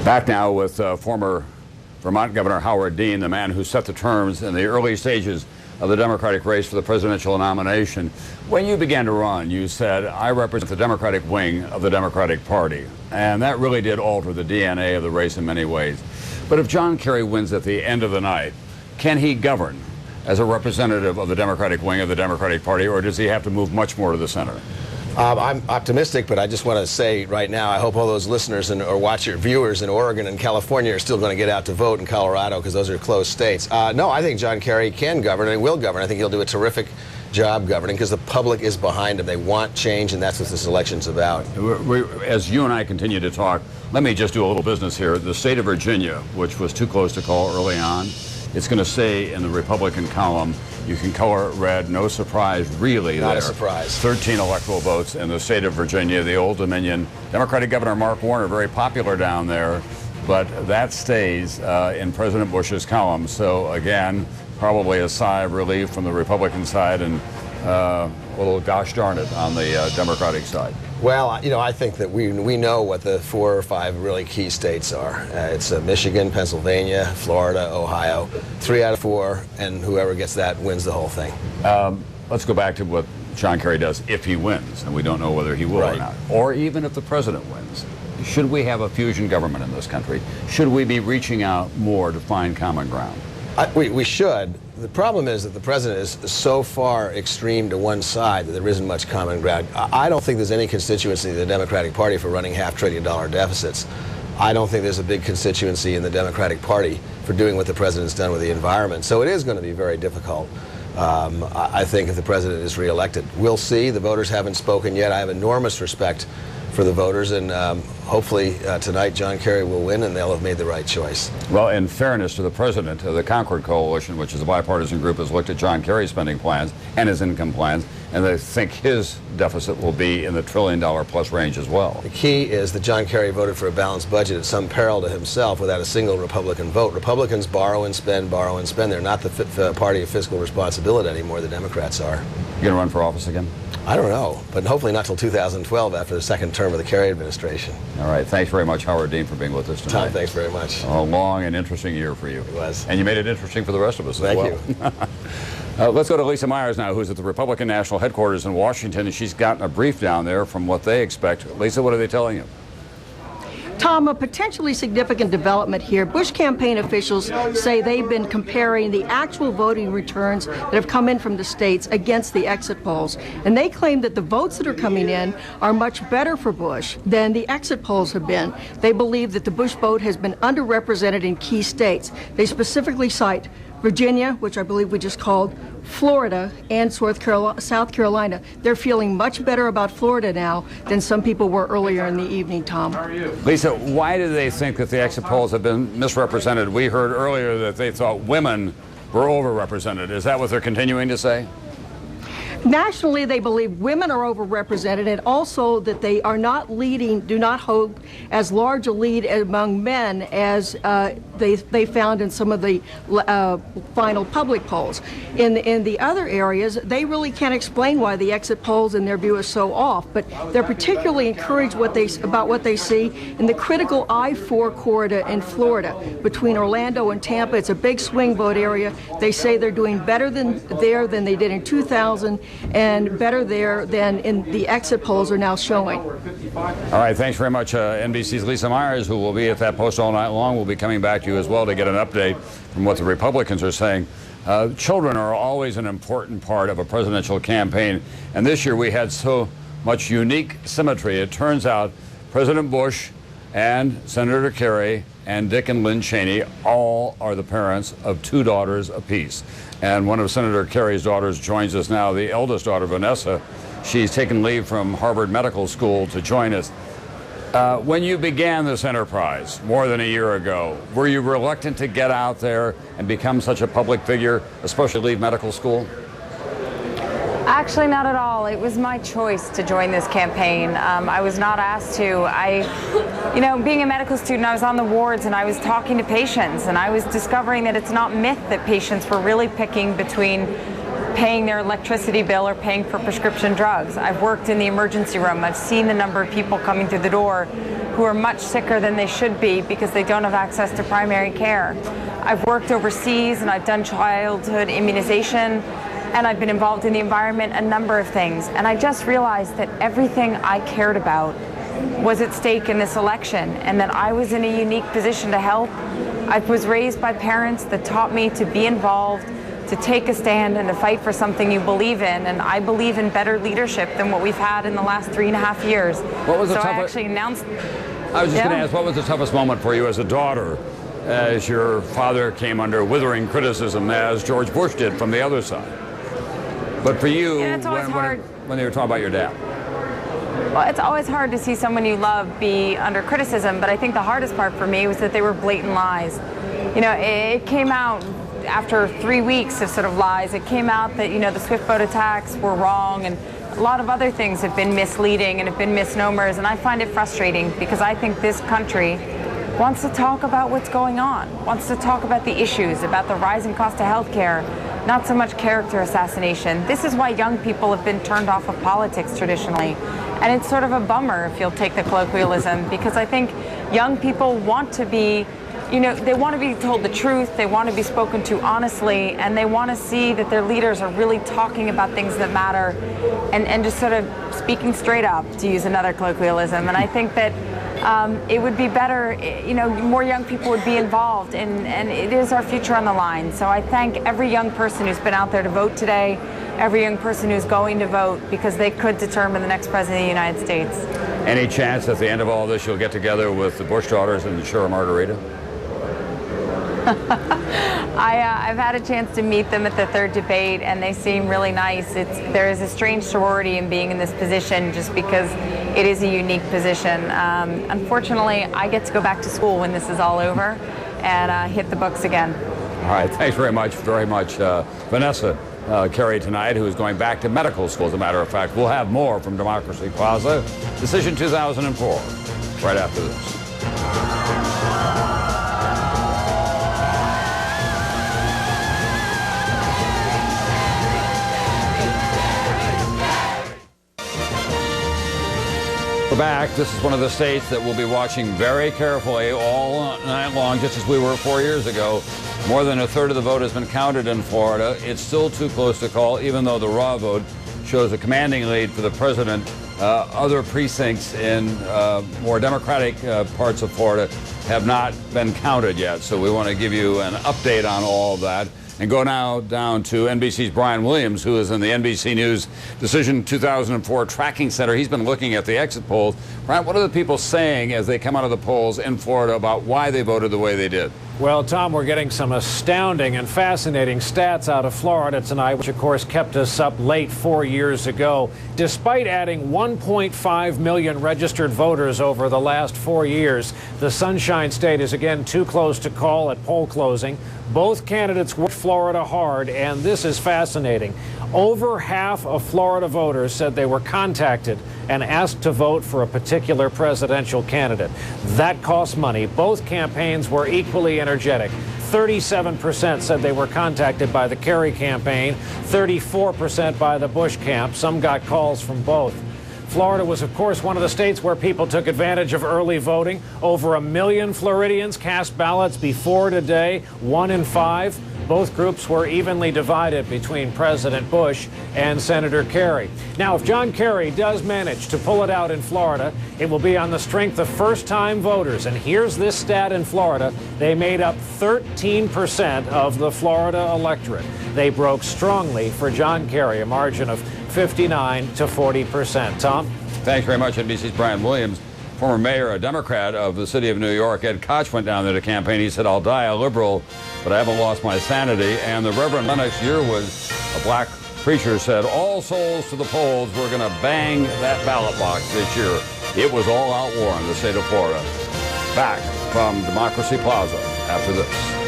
Back now with former Vermont Governor Howard Dean, the man who set the terms in the early stages of the Democratic race for the presidential nomination. When you began to run, you said, I represent the Democratic wing of the Democratic Party. And that really did alter the DNA of the race in many ways. But if John Kerry wins at the end of the night, can he govern as a representative of the Democratic wing of the Democratic Party, or does he have to move much more to the center? I'm optimistic, but I just want to say right now, I hope all those listeners or viewers in Oregon and California are still going to get out to vote in Colorado, because those are close states. No, I think John Kerry can govern and will govern. I think he'll do a terrific job governing because the public is behind him. They want change, and that's what this election's about. As you and I continue to talk, let me just do a little business here. The state of Virginia, which was too close to call early on, it's going to say in the Republican column, you can color it red, no surprise really. Not a surprise. 13 electoral votes in the state of Virginia, the Old Dominion. Democratic Governor Mark Warner, very popular down there, but that stays in President Bush's column. So again, probably a sigh of relief from the Republican side and a little gosh darn it on the Democratic side. Well, you know, I think that we know what the 4 or 5 really key states are. It's Michigan, Pennsylvania, Florida, Ohio. 3 out of 4, and whoever gets that wins the whole thing. Let's go back to what John Kerry does if he wins, and we don't know whether he will or not. Or even if the president wins. Should we have a fusion government in this country? Should we be reaching out more to find common ground? We should. The problem is that the president is so far extreme to one side that there isn't much common ground. I don't think there's any constituency in the Democratic Party for running $500 billion deficits. I don't think there's a big constituency in the Democratic Party for doing what the president's done with the environment. So it is going to be very difficult, I think, if the president is reelected. We'll see. The voters haven't spoken yet. I have enormous respect for the voters, and hopefully tonight John Kerry will win and they'll have made the right choice. Well, in fairness to the president, the Concord Coalition, which is a bipartisan group, has looked at John Kerry's spending plans and his income plans, and they think his deficit will be in the $1 trillion plus range as well. The key is that John Kerry voted for a balanced budget at some peril to himself without a single Republican vote. Republicans borrow and spend, borrow and spend. They're not the party of fiscal responsibility anymore. The Democrats are. You going to run for office again? I don't know, but hopefully not till 2012 after the second term of the Kerry administration. All right. Thanks very much, Howard Dean, for being with us tonight. Tom, thanks very much. A long and interesting year for you. It was. And you made it interesting for the rest of us as well. Thank you. Let's go to Lisa Myers now, who's at the Republican National Headquarters in Washington, and she's gotten a brief down there from what they expect. Lisa, what are they telling you? Tom, a potentially significant development here. Bush campaign officials say they've been comparing the actual voting returns that have come in from the states against the exit polls. And they claim that the votes that are coming in are much better for Bush than the exit polls have been. They believe that the Bush vote has been underrepresented in key states. They specifically cite Virginia, which I believe we just called, Florida, and South Carolina. They're feeling much better about Florida now than some people were earlier in the evening, Tom. Lisa, why do they think that the exit polls have been misrepresented? We heard earlier that they thought women were overrepresented. Is that what they're continuing to say? Nationally, they believe women are overrepresented, and also that they are not leading, do not hold as large a lead among men as they found in some of the final public polls. In the other areas, they really can't explain why the exit polls, in their view, are so off, but they're particularly encouraged about what they see in the critical I-4 corridor in Florida between Orlando and Tampa. It's a big swing vote area. They say they're doing better than they did in 2000. And better there than in the exit polls are now showing. All right, thanks very much. NBC's Lisa Myers, who will be at that post all night long, will be coming back to you as well to get an update from what the Republicans are saying. Children are always an important part of a presidential campaign, and this year we had so much unique symmetry. It turns out President Bush and Senator Kerry and Dick and Lynn Cheney all are the parents of 2 daughters apiece. And one of Senator Kerry's daughters joins us now, the eldest daughter, Vanessa. She's taken leave from Harvard Medical School to join us. When you began this enterprise more than a year ago, were you reluctant to get out there and become such a public figure, especially leave medical school? Actually, not at all. It was my choice to join this campaign. I was not asked to. Being a medical student, I was on the wards and I was talking to patients, and I was discovering that it's not myth that patients were really picking between paying their electricity bill or paying for prescription drugs. I've worked in the emergency room. I've seen the number of people coming through the door who are much sicker than they should be because they don't have access to primary care. I've worked overseas and I've done childhood immunization, and I've been involved in the environment, a number of things. And I just realized that everything I cared about was at stake in this election, and that I was in a unique position to help. I was raised by parents that taught me to be involved, to take a stand, and to fight for something you believe in. And I believe in better leadership than what we've had in the last 3.5 years. What was the so I toughest? actually announced. I was just going to ask, what was the toughest moment for you as a daughter, as your father came under withering criticism, as George Bush did from the other side? But for you, Yeah, it's always hard. when they were talking about your dad. Well, it's always hard to see someone you love be under criticism, but I think the hardest part for me was that they were blatant lies. You know, it came out after 3 weeks of sort of lies. It came out that, you know, the Swift boat attacks were wrong, and a lot of other things have been misleading and have been misnomers, and I find it frustrating because I think this country wants to talk about what's going on, wants to talk about the issues, about the rising cost of health care, not so much character assassination. This is why young people have been turned off of politics traditionally. And it's sort of a bummer, if you'll take the colloquialism, because I think young people want to be, you know, they want to be told the truth, they want to be spoken to honestly, and they want to see that their leaders are really talking about things that matter and just sort of speaking straight up, to use another colloquialism. And I think that it would be better, you know, more young people would be involved, and it is our future on the line. So I thank every young person who's been out there to vote today, every young person who's going to vote, because they could determine the next president of the United States. Any chance at the end of all this you'll get together with the Bush daughters and share a margarita? I've had a chance to meet them at the third debate, and they seem really nice. There is a strange sorority in being in this position just because it is a unique position. Unfortunately, I get to go back to school when this is all over and hit the books again. All right, thanks very much, Vanessa Carey tonight, who is going back to medical school, as a matter of fact. We'll have more from Democracy Plaza, Decision 2004, right after this. We're back. This is one of the states that we'll be watching very carefully all night long, just as we were 4 years ago. More than a third of the vote has been counted in Florida. It's still too close to call, even though the raw vote shows a commanding lead for the president. Other precincts in more Democratic parts of Florida have not been counted yet. So we want to give you an update on all of that. And go now down to NBC's Brian Williams, who is in the NBC News Decision 2004 Tracking Center. He's been looking at the exit polls. Brian, what are the people saying as they come out of the polls in Florida about why they voted the way they did? Well, Tom, we're getting some astounding and fascinating stats out of Florida tonight, which, of course, kept us up late 4 years ago. Despite adding 1.5 million registered voters over the last 4 years, the Sunshine State is again too close to call at poll closing. Both candidates worked Florida hard, and this is fascinating. Over half of Florida voters said they were contacted and asked to vote for a particular presidential candidate. That costs money. Both campaigns were equally energetic. 37% said they were contacted by the Kerry campaign, 34% by the Bush camp. Some got calls from both. Florida was, of course, one of the states where people took advantage of early voting. Over 1 million Floridians cast ballots before today, 1 in 5. Both groups were evenly divided between President Bush and Senator Kerry. Now, if John Kerry does manage to pull it out in Florida, it will be on the strength of first-time voters. And here's this stat in Florida. They made up 13% of the Florida electorate. They broke strongly for John Kerry, a margin of 59 to 40%. Tom? Thanks very much, NBC's Brian Williams. Former mayor, a Democrat of the city of New York, Ed Koch, went down there to campaign. He said, "I'll die a liberal, but I haven't lost my sanity." And the Reverend Lennox Yearwood, a black preacher, said, "All souls to the polls. We're going to bang that ballot box this year." It was all-out war in the state of Florida. Back from Democracy Plaza after this.